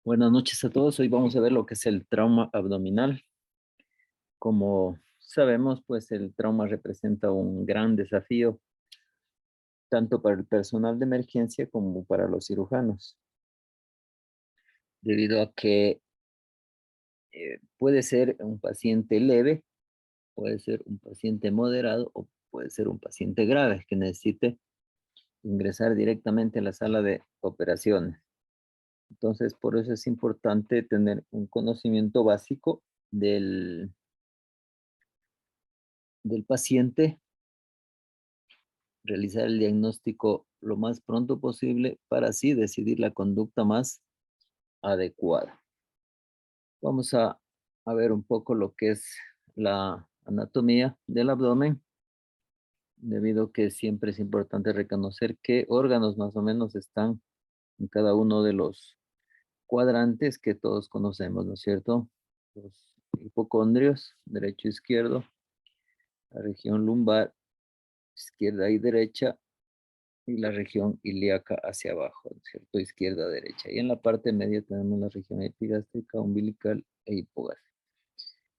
Buenas noches a todos. Hoy vamos a ver lo que es el trauma abdominal. Como sabemos, pues el trauma representa un gran desafío tanto para el personal de emergencia como para los cirujanos, debido a que puede ser un paciente leve, puede ser un paciente moderado o puede ser un paciente grave que necesite ingresar directamente a la sala de operaciones. Entonces, por eso es importante tener un conocimiento básico del paciente, realizar el diagnóstico lo más pronto posible para así decidir la conducta más adecuada. Vamos a ver un poco lo que es la anatomía del abdomen, debido a que siempre es importante reconocer qué órganos más o menos están en cada uno de los cuadrantes que todos conocemos, ¿no es cierto? Los hipocondrios, derecho e izquierdo, la región lumbar, izquierda y derecha, y la región ilíaca hacia abajo, ¿cierto? Izquierda, derecha. Y en la parte media tenemos la región epigástrica, umbilical e hipogástrica.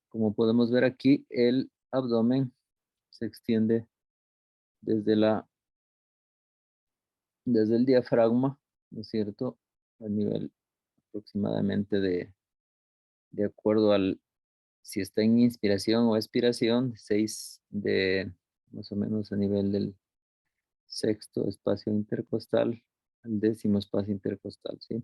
Como podemos ver aquí, el abdomen se extiende desde, desde el diafragma, ¿no es cierto? A nivel aproximadamente de acuerdo al, si está en inspiración o expiración, 6 de más o menos a nivel del sexto espacio intercostal al décimo espacio intercostal, ¿sí?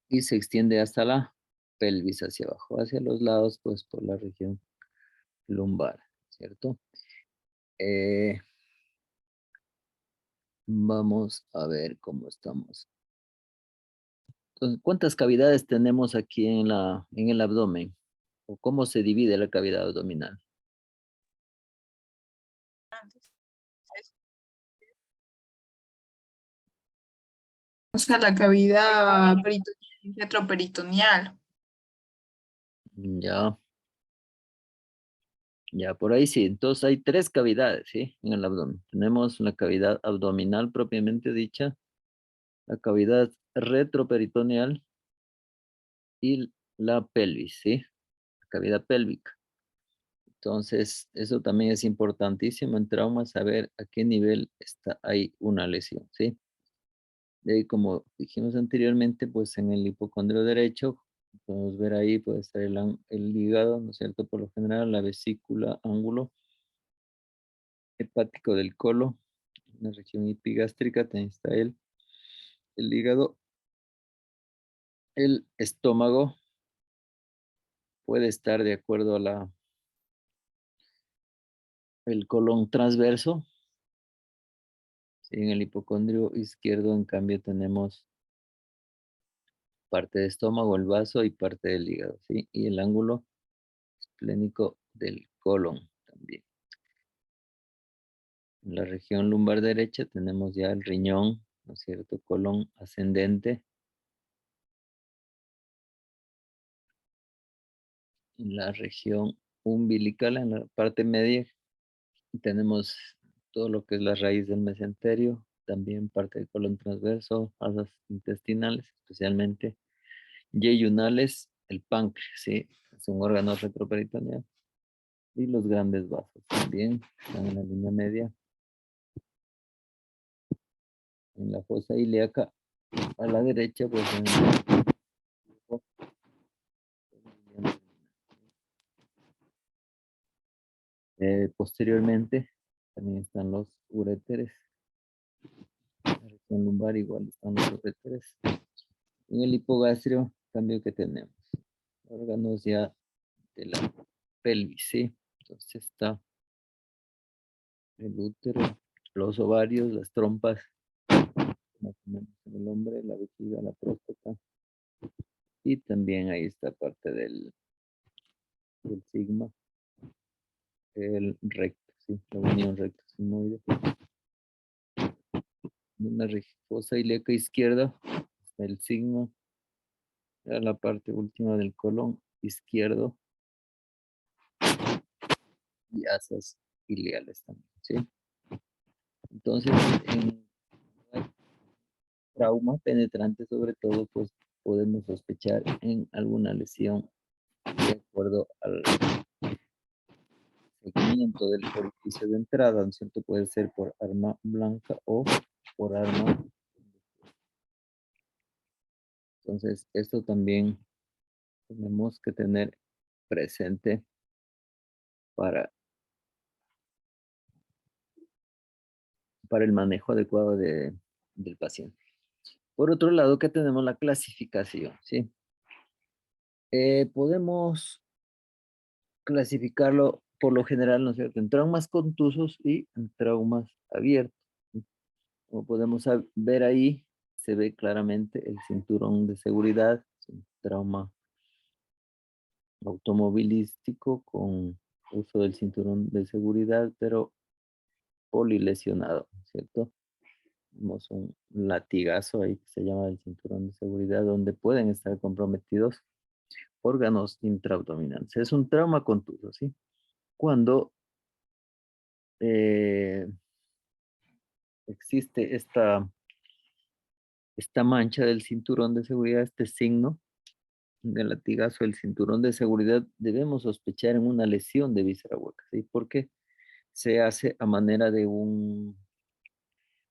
Y se extiende hasta la pelvis hacia abajo, hacia los lados, pues por la región lumbar, ¿cierto? Eh, Vamos a ver cómo estamos. Entonces, ¿cuántas cavidades tenemos aquí en el abdomen? ¿O cómo se divide la cavidad abdominal? Busca la cavidad retroperitoneal. Ya, ya, por ahí sí. Entonces hay tres cavidades, ¿sí? En el abdomen. Tenemos la cavidad abdominal propiamente dicha, la cavidad retroperitoneal y la pelvis, ¿sí? La cavidad pélvica. Entonces, eso también es importantísimo en trauma, saber a qué nivel está ahí una lesión, ¿sí? De ahí, como dijimos anteriormente, pues en el hipocondrio derecho, podemos ver ahí, puede estar el hígado, ¿no es cierto? Por lo general, la vesícula, ángulo hepático del colon, en la región epigástrica, también está el hígado, el estómago, puede estar de acuerdo a el colon transverso. ¿Sí? En el hipocondrio izquierdo, en cambio, tenemos parte de estómago, el vaso y parte del hígado, ¿sí? Y el ángulo esplénico del colon también. En la región lumbar derecha tenemos ya el riñón, ¿no es cierto? Colon ascendente. En la región umbilical, en la parte media, tenemos todo lo que es la raíz del mesenterio, también parte del colon transverso, asas intestinales, especialmente yeyunales, el páncreas, ¿sí? Es un órgano retroperitoneal. Y los grandes vasos también están en la línea media, en la fosa ilíaca a la derecha, pues en posteriormente también están los uréteres, en la región lumbar igual están los uréteres. En el hipogastrio, cambio que tenemos, órganos ya de la pelvis, ¿sí? Entonces está el útero, los ovarios, las trompas, como tenemos en el hombre, la vejiga, la próstata, y también ahí está parte del sigma, el recto, ¿sí? La unión recto-sigmoide. En la fosa ilíaca izquierda está el sigma, a la parte última del colon izquierdo y asas iliales también, ¿sí? Entonces, en trauma penetrante, sobre todo, pues podemos sospechar en alguna lesión de acuerdo al seguimiento del orificio de entrada, ¿no es cierto? Puede ser por arma blanca o por arma. Entonces, esto también tenemos que tener presente para, para el manejo adecuado del paciente. Por otro lado, que tenemos la clasificación, ¿sí? Podemos clasificarlo por lo general, ¿no es cierto?, en traumas contusos y en traumas abiertos. ¿Sí? Como podemos ver ahí, se ve claramente el cinturón de seguridad, es un trauma automovilístico con uso del cinturón de seguridad, pero polilesionado, ¿cierto? Tenemos un latigazo ahí que se llama el cinturón de seguridad, donde pueden estar comprometidos órganos intraabdominales. Es un trauma contuso, ¿sí? Cuando eh, existe esta mancha del cinturón de seguridad, este signo del latigazo del cinturón de seguridad, debemos sospechar en una lesión de víscera hueca, ¿sí? Porque se hace a manera de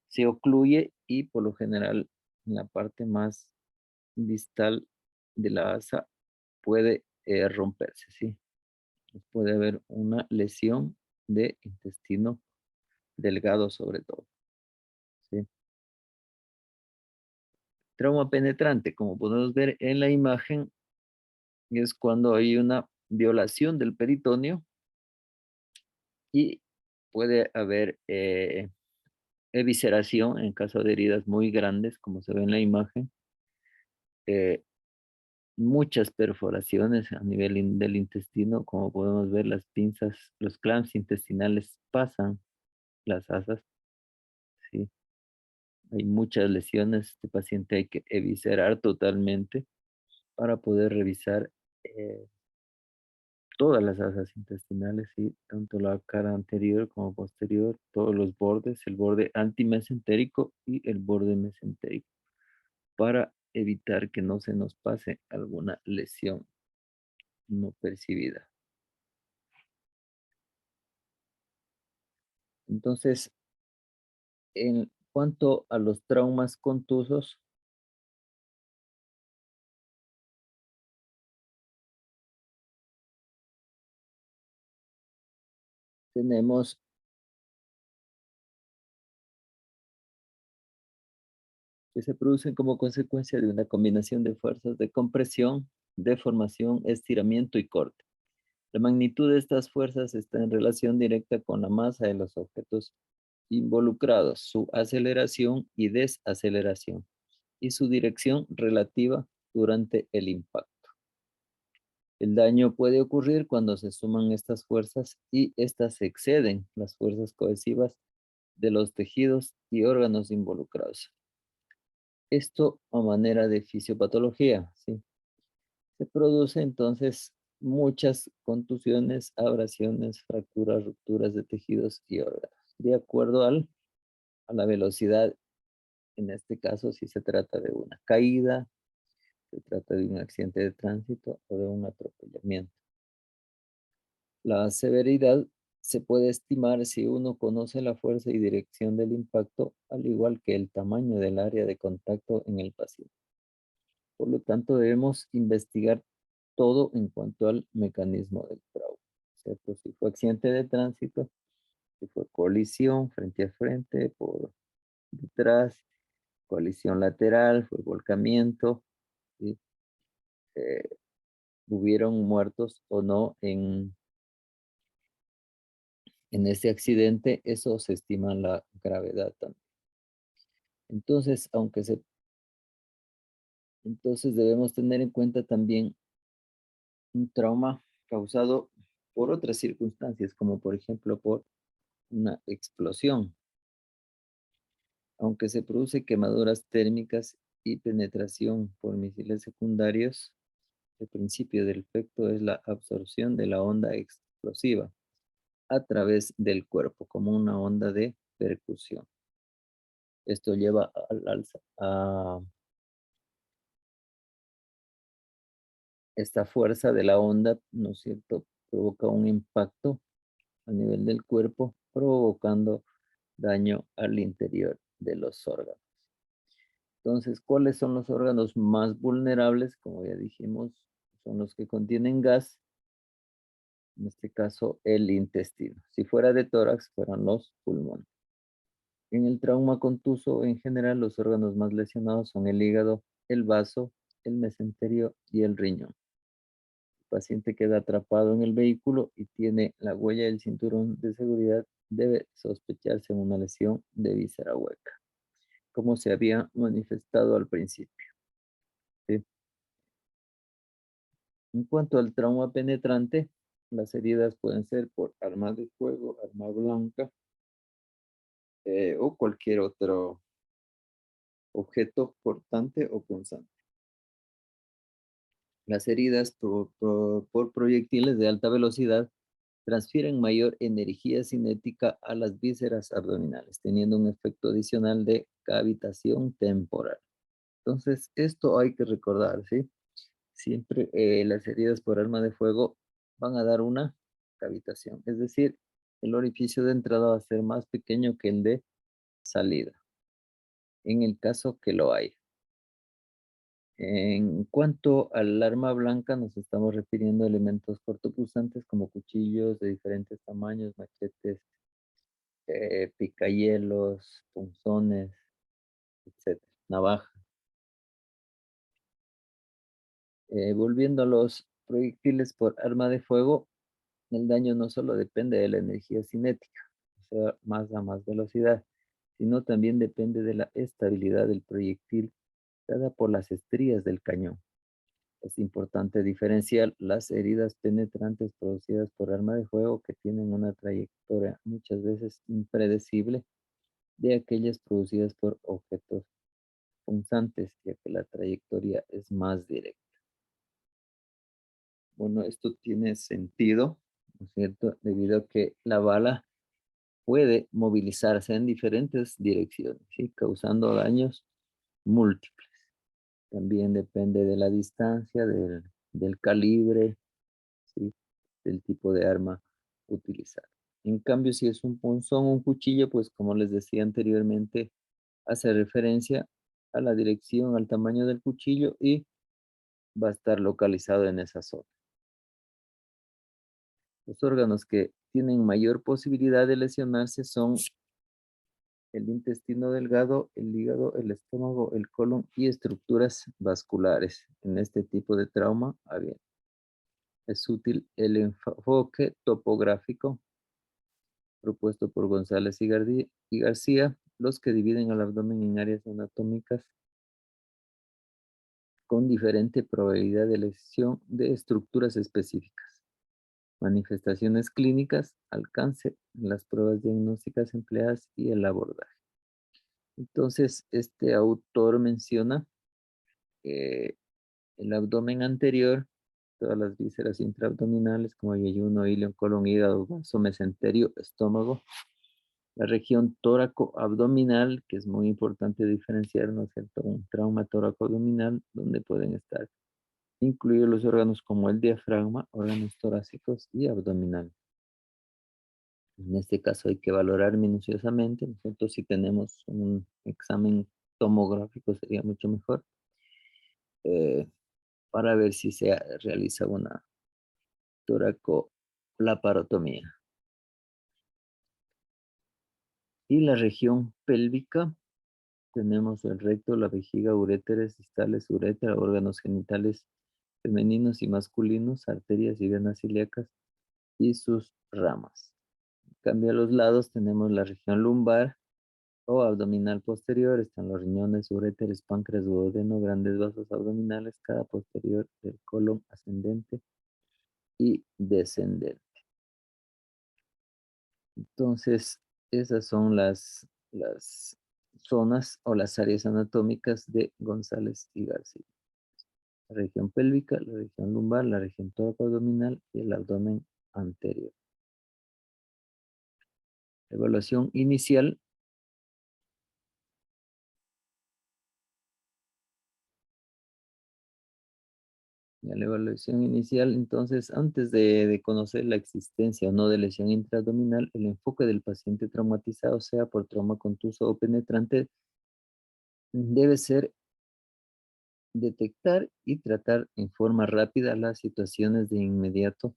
se ocluye y por lo general en la parte más distal de la asa puede romperse, ¿sí? Puede haber una lesión de intestino delgado sobre todo, ¿sí? Trauma penetrante, como podemos ver en la imagen, es cuando hay una violación del peritoneo y puede haber evisceración en caso de heridas muy grandes, como se ve en la imagen, eh, muchas perforaciones a nivel del intestino, como podemos ver las pinzas, los clamps intestinales pasan las asas, ¿sí? Hay muchas lesiones, este paciente hay que eviscerar totalmente para poder revisar todas las asas intestinales, ¿sí? Tanto la cara anterior como posterior, todos los bordes, el borde antimesentérico y el borde mesentérico, para evitar que no se nos pase alguna lesión no percibida. Entonces, en cuanto a los traumas contusos, tenemos que se producen como consecuencia de una combinación de fuerzas de compresión, deformación, estiramiento y corte. La magnitud de estas fuerzas está en relación directa con la masa de los objetos involucrados, su aceleración y desaceleración, y su dirección relativa durante el impacto. El daño puede ocurrir cuando se suman estas fuerzas y estas exceden las fuerzas cohesivas de los tejidos y órganos involucrados. Esto a manera de fisiopatología, ¿sí? Se produce entonces muchas contusiones, abrasiones, fracturas, rupturas de tejidos y órganos, de acuerdo a la velocidad. En este caso, si se trata de una caída, se trata de un accidente de tránsito o de un atropellamiento. La severidad se puede estimar si uno conoce la fuerza y dirección del impacto, al igual que el tamaño del área de contacto en el paciente. Por lo tanto, debemos investigar todo en cuanto al mecanismo del trauma, ¿cierto? Si fue accidente de tránsito, si fue colisión frente a frente, por detrás, colisión lateral, fue volcamiento, ¿sí? Eh, hubieron muertos o no en ese accidente, eso se estima la gravedad también. Entonces, entonces debemos tener en cuenta también un trauma causado por otras circunstancias, como por ejemplo por una explosión, aunque se produce quemaduras térmicas y penetración por misiles secundarios. El principio del efecto es la absorción de la onda explosiva a través del cuerpo, como una onda de percusión. Esto lleva al alza a esta fuerza de la onda, ¿no es cierto? Provoca un impacto a nivel del cuerpo, provocando daño al interior de los órganos. Entonces, ¿cuáles son los órganos más vulnerables? Como ya dijimos, son los que contienen gas, en este caso el intestino. Si fuera de tórax, fueran los pulmones. En el trauma contuso, en general, los órganos más lesionados son el hígado, el vaso, el mesenterio y el riñón. El paciente queda atrapado en el vehículo y tiene la huella del cinturón de seguridad, debe sospecharse una lesión de víscera hueca, como se había manifestado al principio. ¿Sí? En cuanto al trauma penetrante, las heridas pueden ser por arma de fuego, arma blanca o cualquier otro objeto cortante o punzante. Las heridas por proyectiles de alta velocidad transfieren mayor energía cinética a las vísceras abdominales, teniendo un efecto adicional de cavitación temporal. Entonces, esto hay que recordar, ¿sí? Siempre las heridas por arma de fuego van a dar una cavitación, es decir, el orificio de entrada va a ser más pequeño que el de salida, en el caso que lo haya. En cuanto al arma blanca, nos estamos refiriendo a elementos cortopunzantes como cuchillos de diferentes tamaños, machetes, picahielos, punzones, etcétera, navaja. Volviendo a los proyectiles por arma de fuego, el daño no solo depende de la energía cinética, o sea, más a más velocidad, sino también depende de la estabilidad del proyectil dada por las estrías del cañón. Es importante diferenciar las heridas penetrantes producidas por arma de fuego que tienen una trayectoria muchas veces impredecible de aquellas producidas por objetos punzantes, ya que la trayectoria es más directa. Bueno, esto tiene sentido, ¿no es cierto? Debido a que la bala puede movilizarse en diferentes direcciones, ¿sí? Causando daños múltiples. También depende de la distancia, del calibre, ¿sí? Del tipo de arma utilizada. En cambio, si es un punzón o un cuchillo, pues como les decía anteriormente, hace referencia a la dirección, al tamaño del cuchillo y va a estar localizado en esa zona. Los órganos que tienen mayor posibilidad de lesionarse son el intestino delgado, el hígado, el estómago, el colon y estructuras vasculares. En este tipo de trauma, bien, es útil el enfoque topográfico propuesto por González y García, los que dividen al abdomen en áreas anatómicas con diferente probabilidad de lesión de estructuras específicas. Manifestaciones clínicas, alcance, las pruebas diagnósticas empleadas y el abordaje. Entonces, este autor menciona que el abdomen anterior, todas las vísceras intraabdominales como yeyuno, ilion, colon, hígado, vaso, mesenterio, estómago, la región tóraco-abdominal, que es muy importante diferenciar, ¿no es cierto? Un trauma tóraco-abdominal, donde pueden estar incluidos los órganos como el diafragma, órganos torácicos y abdominales. En este caso hay que valorar minuciosamente, nosotros si tenemos un examen tomográfico sería mucho mejor, eh, para ver si se realiza una toracolaparotomía. Y la región pélvica, tenemos el recto, la vejiga, uréteres, distales, uretra, órganos genitales femeninos y masculinos, arterias y venas ilíacas y sus ramas. En cambio, a los lados tenemos la región lumbar o abdominal posterior, están los riñones, uréteres, páncreas, duodeno, grandes vasos abdominales, cada posterior del colon ascendente y descendente. Entonces, esas son las zonas o las áreas anatómicas de González y García. La región pélvica, la región lumbar, la región tóraco-abdominal y el abdomen anterior. Evaluación inicial En la evaluación inicial, entonces, antes de conocer la existencia o no de lesión intraabdominal, el enfoque del paciente traumatizado, sea por trauma contuso o penetrante, debe ser detectar y tratar en forma rápida las situaciones de inmediato,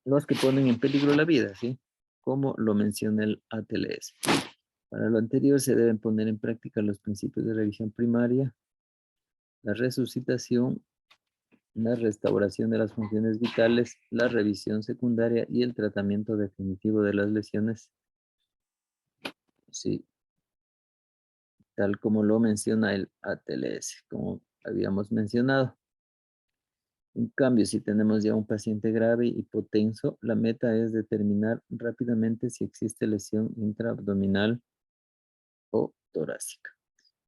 los que ponen en peligro la vida, ¿sí? Como lo menciona el ATLS. Para lo anterior, se deben poner en práctica los principios de revisión primaria, la resucitación, la restauración de las funciones vitales, la revisión secundaria y el tratamiento definitivo de las lesiones, sí, tal como lo menciona el ATLS, como habíamos mencionado. En cambio, si tenemos ya un paciente grave y hipotenso, la meta es determinar rápidamente si existe lesión intraabdominal o torácica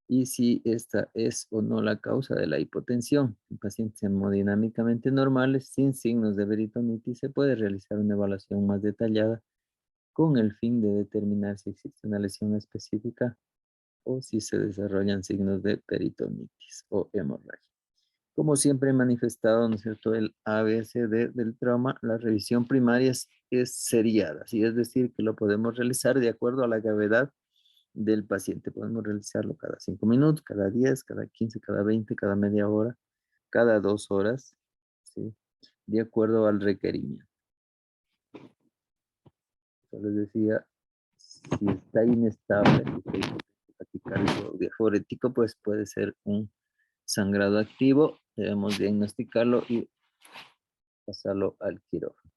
y si esta es o no la causa de la hipotensión. En pacientes hemodinámicamente normales, sin signos de peritonitis, se puede realizar una evaluación más detallada con el fin de determinar si existe una lesión específica o si se desarrollan signos de peritonitis o hemorragia. Como siempre he manifestado, ¿no es cierto?, el ABCD del trauma, la revisión primaria es seriada, ¿sí? Es decir, que lo podemos realizar de acuerdo a la gravedad del paciente. Podemos realizarlo cada 5 minutos, cada 10, cada 15, cada 20, cada media hora, cada 2 horas, ¿sí? De acuerdo al requerimiento. Yo les decía, si está inestable, si está taquicárdico o diafórético, pues puede ser un sangrado activo. Debemos diagnosticarlo y pasarlo al quirófano.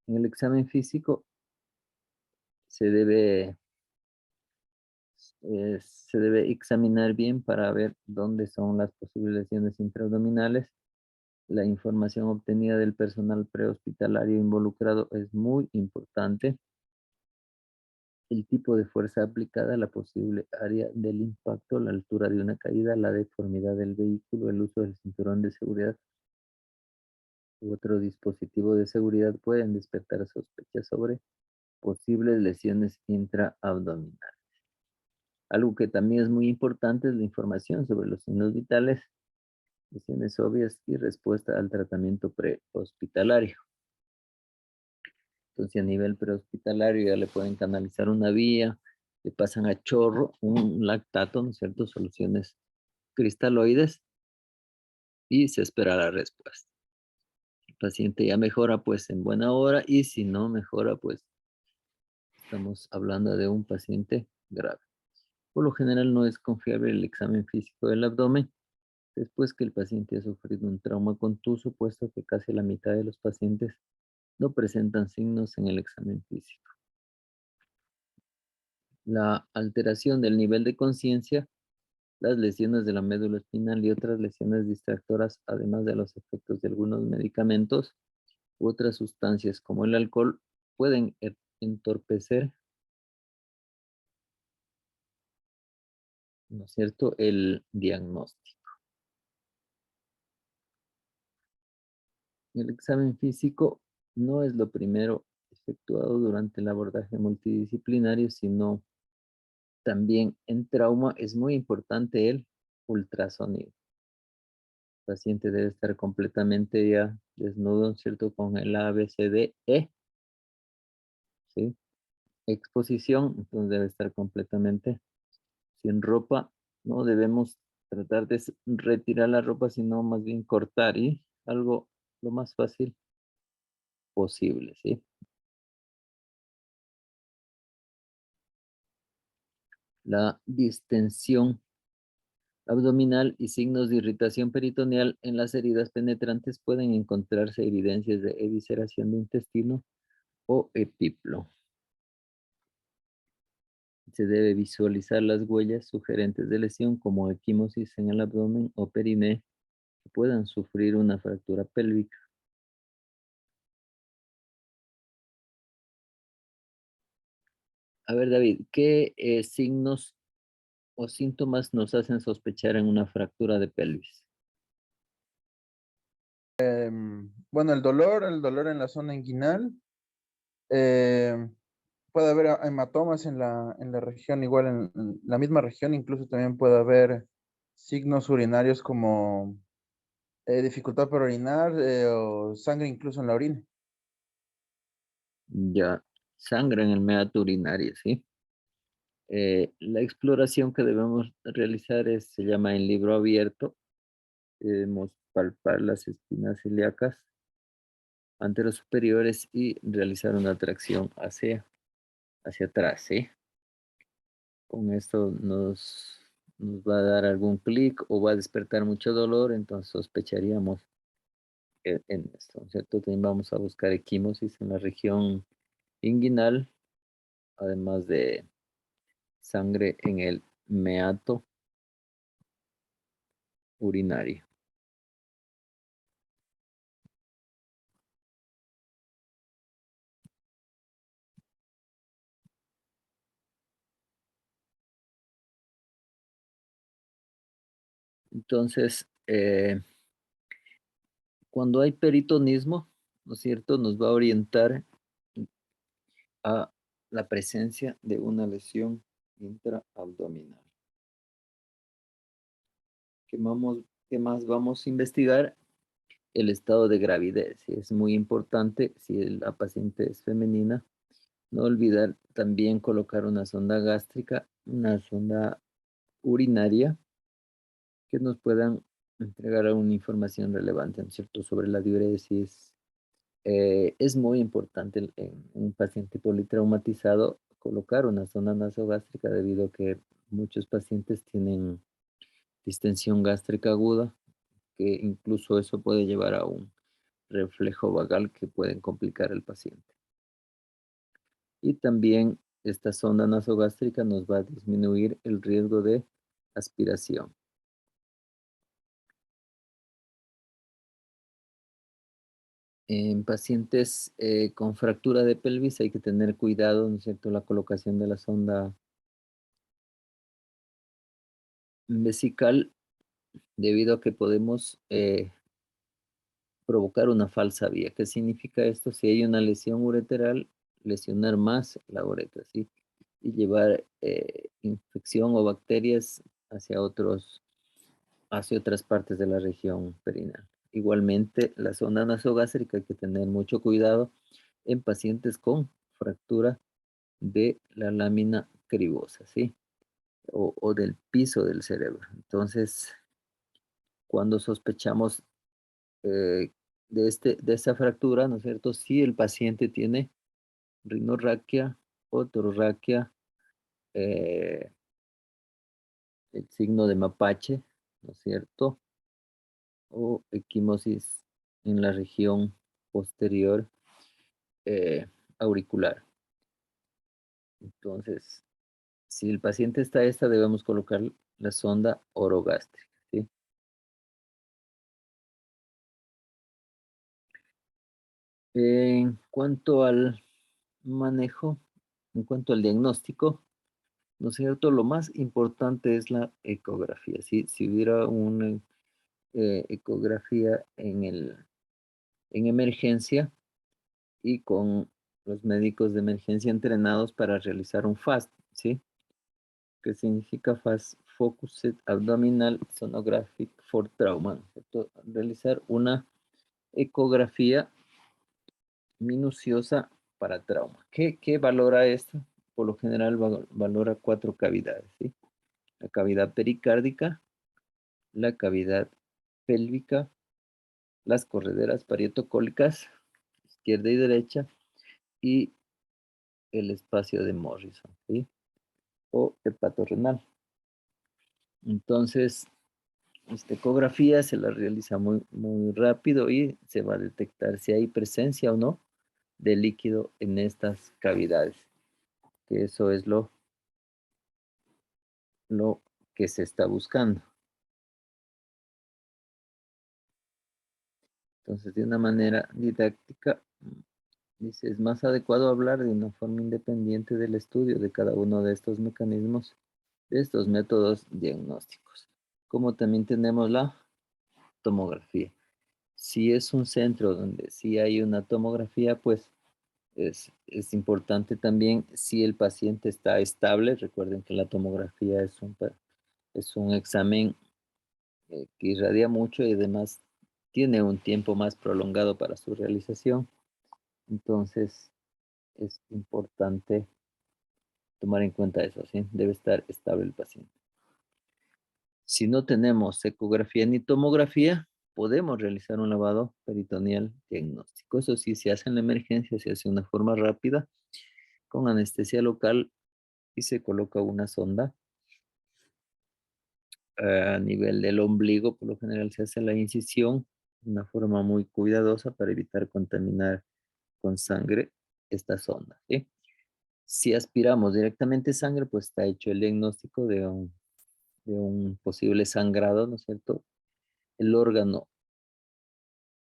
En el examen físico se se debe examinar bien para ver dónde son las posibles lesiones intraabdominales. La información obtenida del personal prehospitalario involucrado es muy importante. El tipo de fuerza aplicada, la posible área del impacto, la altura de una caída, la deformidad del vehículo, el uso del cinturón de seguridad u otro dispositivo de seguridad pueden despertar sospechas sobre posibles lesiones intraabdominales. Algo que también es muy importante es la información sobre los signos vitales, lesiones obvias y respuesta al tratamiento prehospitalario. Entonces, a nivel prehospitalario ya le pueden canalizar una vía, le pasan a chorro un lactato, ¿no es cierto? Soluciones cristaloides y se espera la respuesta. El paciente ya mejora pues en buena hora y si no mejora pues estamos hablando de un paciente grave. Por lo general no es confiable el examen físico del abdomen después que el paciente ha sufrido un trauma contuso, puesto que casi la mitad de los pacientes no presentan signos en el examen físico. La alteración del nivel de conciencia, las lesiones de la médula espinal y otras lesiones distractoras, además de los efectos de algunos medicamentos u otras sustancias como el alcohol, pueden entorpecer, ¿no es cierto?, el diagnóstico. El examen físico no es lo primero efectuado durante el abordaje multidisciplinario, sino también en trauma es muy importante el ultrasonido. El paciente debe estar completamente ya desnudo, ¿cierto? Con el ABCDE, ¿sí? Exposición, entonces debe estar completamente sin ropa. No debemos tratar de retirar la ropa, sino más bien cortar y algo lo más fácil posible, ¿sí? La distensión abdominal y signos de irritación peritoneal en las heridas penetrantes pueden encontrarse evidencias de evisceración de intestino o epiplo. Se debe visualizar las huellas sugerentes de lesión como equimosis en el abdomen o periné que puedan sufrir una fractura pélvica. A ver, David, ¿qué signos o síntomas nos hacen sospechar en una fractura de pelvis? Bueno, el dolor en la zona inguinal. Puede haber hematomas en la región, igual en la misma región, incluso también puede haber signos urinarios como Dificultad para orinar o sangre incluso en la orina. Ya, sangre en el meato urinario, ¿sí? La exploración que debemos realizar se llama en libro abierto. Debemos palpar las espinas ilíacas anterosuperiores y realizar una tracción hacia atrás, ¿sí? Con esto nos va a dar algún clic o va a despertar mucho dolor, entonces sospecharíamos en esto, ¿cierto? También vamos a buscar equimosis en la región inguinal, además de sangre en el meato urinario. Entonces, cuando hay peritonismo, ¿no es cierto? Nos va a orientar a la presencia de una lesión intraabdominal. ¿Qué más vamos a investigar? El estado de gravidez. ¿Sí? Es muy importante si la paciente es femenina. No olvidar también colocar una sonda gástrica, una sonda urinaria que nos puedan entregar alguna información relevante, ¿no es cierto?, sobre la diuresis. Es muy importante en un paciente politraumatizado colocar una sonda nasogástrica debido a que muchos pacientes tienen distensión gástrica aguda, que incluso eso puede llevar a un reflejo vagal que pueden complicar al paciente. Y también esta sonda nasogástrica nos va a disminuir el riesgo de aspiración. En pacientes con fractura de pelvis hay que tener cuidado, ¿no es cierto?, la colocación de la sonda vesical debido a que podemos provocar una falsa vía. ¿Qué significa esto? Si hay una lesión ureteral, lesionar más la uretra, ¿sí? Y llevar infección o bacterias hacia otras partes de la región perineal. Igualmente, la zona nasogástrica hay que tener mucho cuidado en pacientes con fractura de la lámina cribosa, ¿sí? O del piso del cerebro. Entonces, cuando sospechamos de esta fractura, ¿no es cierto? Si el paciente tiene rinorraquia, otorraquia, eh, el signo de mapache, ¿no es cierto? O equimosis en la región posterior auricular. Entonces, si el paciente está esta, debemos colocar la sonda orogástrica, ¿sí? En cuanto al manejo, en cuanto al diagnóstico, ¿no es cierto? Lo más importante es la ecografía, ¿sí? Si hubiera una ecografía en emergencia y con los médicos de emergencia entrenados para realizar un FAST, ¿sí? Que significa Fast Focused Abdominal Sonographic for Trauma, ¿no es cierto? Realizar una ecografía minuciosa para trauma. ¿Qué valora esto? Por lo general valora 4 cavidades, ¿sí? La cavidad pericárdica, la cavidad pélvica, las correderas parietocólicas, izquierda y derecha, y el espacio de Morrison, ¿sí? O hepatorrenal. Entonces, esta ecografía se la realiza muy, muy rápido y se va a detectar si hay presencia o no de líquido en estas cavidades, que eso es lo que se está buscando. Entonces, de una manera didáctica, dice, es más adecuado hablar de una forma independiente del estudio de cada uno de estos mecanismos, de estos métodos diagnósticos. Como también tenemos la tomografía. Si es un centro donde sí hay una tomografía, pues es importante también si el paciente está estable. Recuerden que la tomografía es un examen que irradia mucho y además tiene un tiempo más prolongado para su realización. Entonces, es importante tomar en cuenta eso, ¿sí? Debe estar estable el paciente. Si no tenemos ecografía ni tomografía, podemos realizar un lavado peritoneal diagnóstico. Eso sí, se hace en la emergencia, se hace de una forma rápida, con anestesia local y se coloca una sonda a nivel del ombligo. Por lo general se hace la incisión de una forma muy cuidadosa para evitar contaminar con sangre esta sonda, ¿sí? Si aspiramos directamente sangre, pues está hecho el diagnóstico de un posible sangrado, ¿no es cierto? El órgano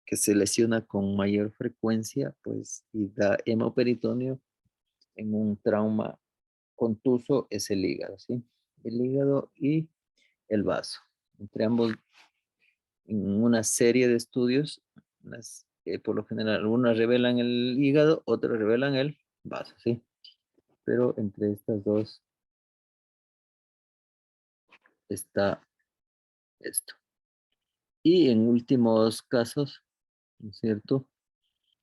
que se lesiona con mayor frecuencia, pues, y da hemoperitoneo en un trauma contuso es el hígado, ¿sí? El hígado y el vaso. Entre ambos, en una serie de estudios, por lo general, algunas revelan el hígado, otras revelan el vaso, ¿sí? Pero entre estas dos está esto. Y en últimos casos, ¿no es cierto?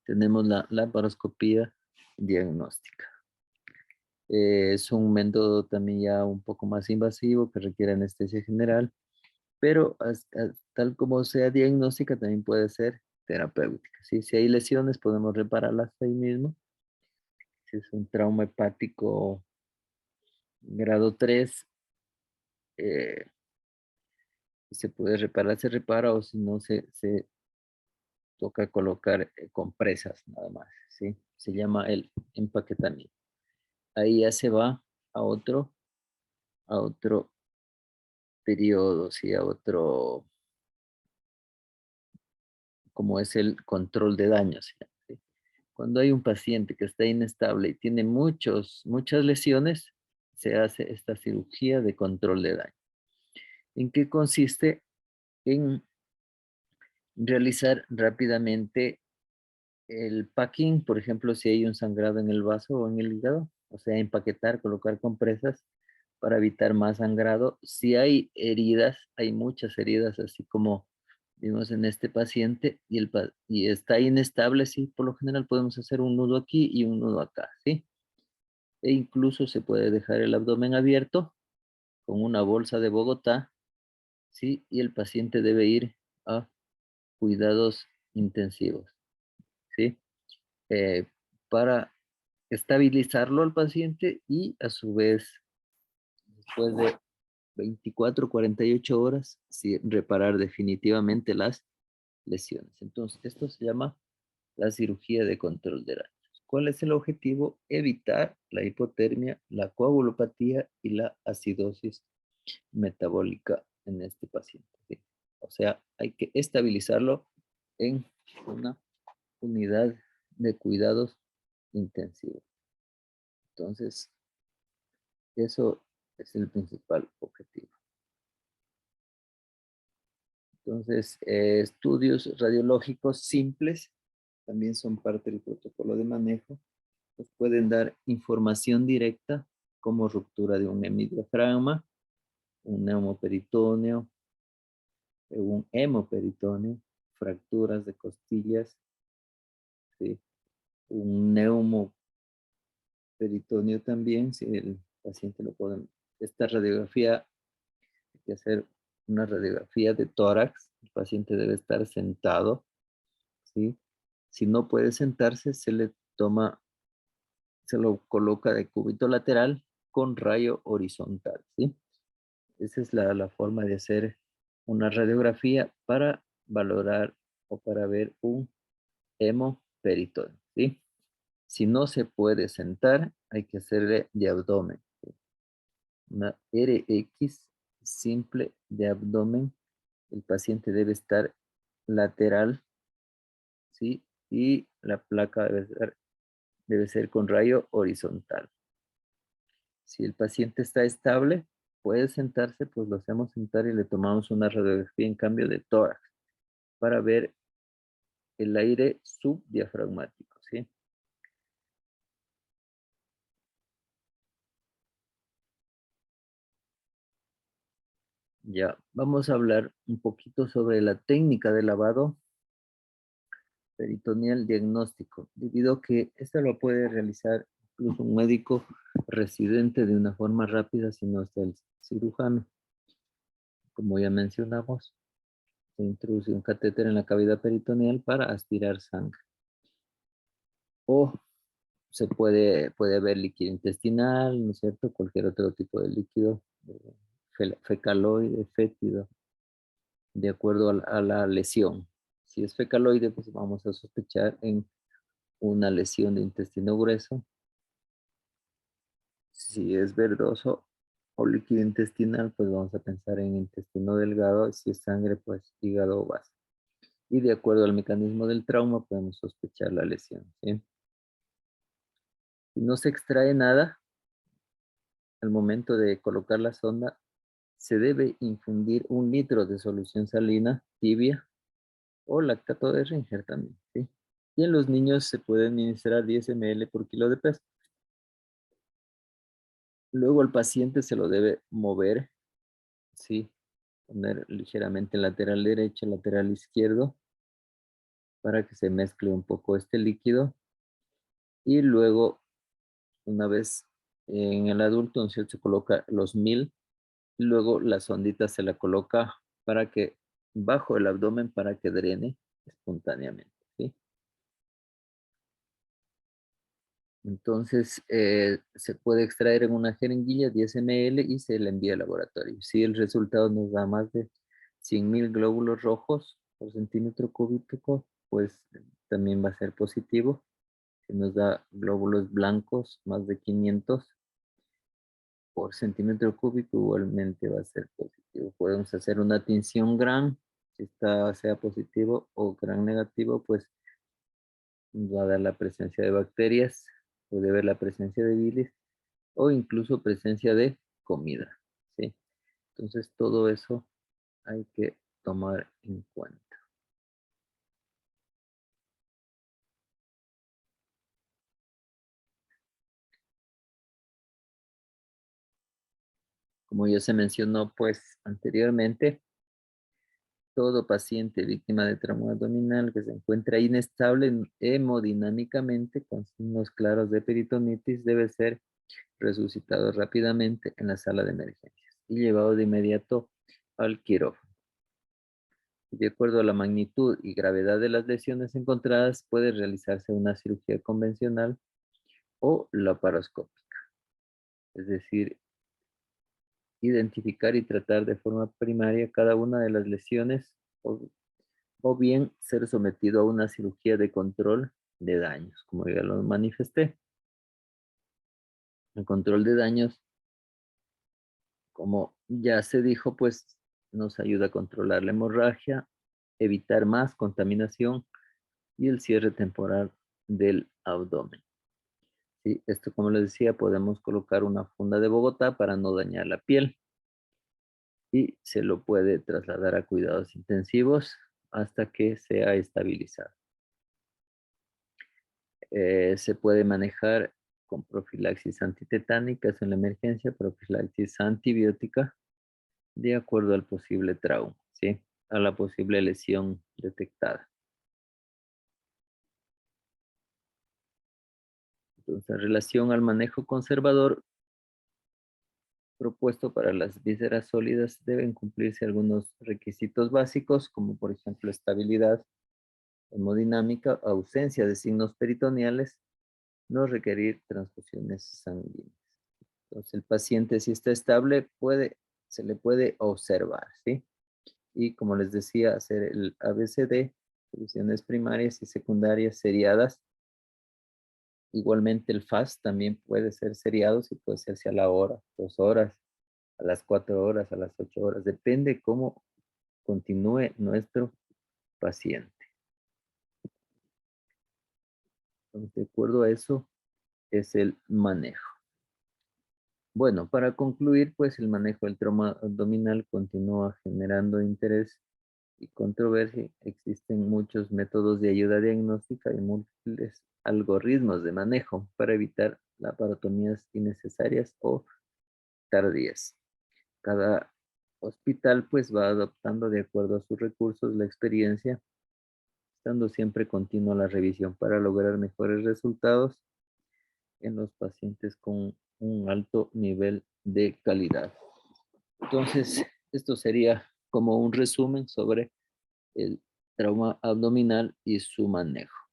Tenemos la laparoscopía diagnóstica. Es un método también ya un poco más invasivo que requiere anestesia general, pero tal como sea diagnóstica también puede ser terapéutica, ¿sí? Si hay lesiones podemos repararlas ahí mismo. Si es un trauma hepático grado 3, eh, se puede reparar, se repara, o si no se toca colocar compresas nada más, ¿sí? Se llama el empaquetamiento. Ahí ya se va a otro periodo, ¿sí? A otro, como es el control de daños, ¿sí? Cuando hay un paciente que está inestable y tiene muchas lesiones, se hace esta cirugía de control de daño. ¿En qué consiste? En realizar rápidamente el packing, por ejemplo, si hay un sangrado en el vaso o en el hígado, o sea, empaquetar, colocar compresas para evitar más sangrado. Si hay heridas, hay muchas heridas, así como vimos en este paciente, y está inestable, sí, por lo general podemos hacer un nudo aquí y un nudo acá, ¿sí? E incluso se puede dejar el abdomen abierto con una bolsa de Bogotá, ¿sí? Y el paciente debe ir a cuidados intensivos, ¿sí? Eh, para estabilizarlo al paciente y a su vez, después de 24, 48 horas, sí, reparar definitivamente las lesiones. Entonces, esto se llama la cirugía de control de daños. ¿Cuál es el objetivo? Evitar la hipotermia, la coagulopatía y la acidosis metabólica en este paciente, ¿sí? O sea, hay que estabilizarlo en una unidad de cuidados intensivos. Entonces, eso es el principal objetivo. Entonces, estudios radiológicos simples también son parte del protocolo de manejo. Nos pueden dar información directa como ruptura de un hemidiafragma, un neumoperitoneo, un hemoperitoneo, fracturas de costillas, ¿sí? Un neumoperitoneo también, si el paciente lo puede. Esta radiografía, hay que hacer una radiografía de tórax, el paciente debe estar sentado, ¿sí? Si no puede sentarse, se lo coloca de cúbito lateral con rayo horizontal, ¿sí? Esa es la forma de hacer una radiografía para valorar o para ver un hemoperitoneo, ¿sí? Si no se puede sentar, hay que hacerle de abdomen, ¿sí? Una RX simple de abdomen. El paciente debe estar lateral, ¿sí? Y la placa debe ser con rayo horizontal. Si el paciente está estable, puede sentarse, pues lo hacemos sentar y le tomamos una radiografía en cambio de tórax para ver el aire subdiafragmático, ¿sí? Ya, vamos a hablar un poquito sobre la técnica de lavado peritoneal diagnóstico, debido a que esto lo puede realizar incluso un médico residente de una forma rápida si no está el cirujano. Como ya mencionamos, se introduce un catéter en la cavidad peritoneal para aspirar sangre. O puede haber líquido intestinal, ¿no es cierto? Cualquier otro tipo de líquido, fecaloide, fétido, de acuerdo a la lesión. Si es fecaloide, pues vamos a sospechar en una lesión de intestino grueso. Si es verdoso o líquido intestinal, pues vamos a pensar en intestino delgado. Si es sangre, pues hígado o vaso. Y de acuerdo al mecanismo del trauma, podemos sospechar la lesión, ¿sí? Si no se extrae nada, al momento de colocar la sonda, se debe infundir 1 litro de solución salina tibia o lactato de Ringer también, ¿sí? Y en los niños se puede administrar 10 ml por kilo de peso. Luego el paciente se lo debe mover, ¿sí? Poner ligeramente lateral derecho, lateral izquierdo, para que se mezcle un poco este líquido. Y luego, una vez en el adulto, entonces se coloca los 1000. Luego la sondita se la coloca para que, bajo el abdomen, para que drene espontáneamente, ¿sí? Entonces, se puede extraer en una jeringuilla 10 ml y se le envía al laboratorio. Si el resultado nos da más de 100.000 glóbulos rojos por centímetro cúbico, pues también va a ser positivo. Si nos da glóbulos blancos, más de 500 por centímetro cúbico, igualmente va a ser positivo. Podemos hacer una tinción GRAM, si sea positivo o GRAM negativo, pues nos va a dar la presencia de bacterias, puede ver la presencia de bilis o incluso presencia de comida, ¿sí? Entonces todo eso hay que tomar en cuenta. Como ya se mencionó pues anteriormente, todo paciente víctima de trauma abdominal que se encuentra inestable hemodinámicamente con signos claros de peritonitis debe ser resucitado rápidamente en la sala de emergencias y llevado de inmediato al quirófano. De acuerdo a la magnitud y gravedad de las lesiones encontradas, puede realizarse una cirugía convencional o laparoscópica. Es decir, identificar y tratar de forma primaria cada una de las lesiones o bien ser sometido a una cirugía de control de daños, como ya lo manifesté. El control de daños, como ya se dijo, pues nos ayuda a controlar la hemorragia, evitar más contaminación y el cierre temporal del abdomen. ¿Sí? Esto, como les decía, podemos colocar una funda de Bogotá para no dañar la piel y se lo puede trasladar a cuidados intensivos hasta que sea estabilizado. Se puede manejar con profilaxis antitetánica en la emergencia, profilaxis antibiótica, de acuerdo al posible trauma, ¿sí? A la posible lesión detectada. Entonces, en relación al manejo conservador propuesto para las vísceras sólidas, deben cumplirse algunos requisitos básicos, como por ejemplo estabilidad hemodinámica, ausencia de signos peritoneales, no requerir transfusiones sanguíneas. Entonces, el paciente, si está estable, se le puede observar, ¿sí? Y como les decía, hacer el ABCD, revisiones primarias y secundarias seriadas. Igualmente el FAST también puede ser seriado, si puede hacerse a la hora, 2 horas, a las 4 horas, a las 8 horas. Depende cómo continúe nuestro paciente. Entonces, de acuerdo a eso, es el manejo. Bueno, para concluir, pues el manejo del trauma abdominal continúa generando interés y controversia. Existen muchos métodos de ayuda diagnóstica y múltiples algoritmos de manejo para evitar laparotomías innecesarias o tardías. Cada hospital pues va adoptando de acuerdo a sus recursos la experiencia estando siempre continua la revisión para lograr mejores resultados en los pacientes con un alto nivel de calidad. Entonces, esto sería como un resumen sobre el trauma abdominal y su manejo.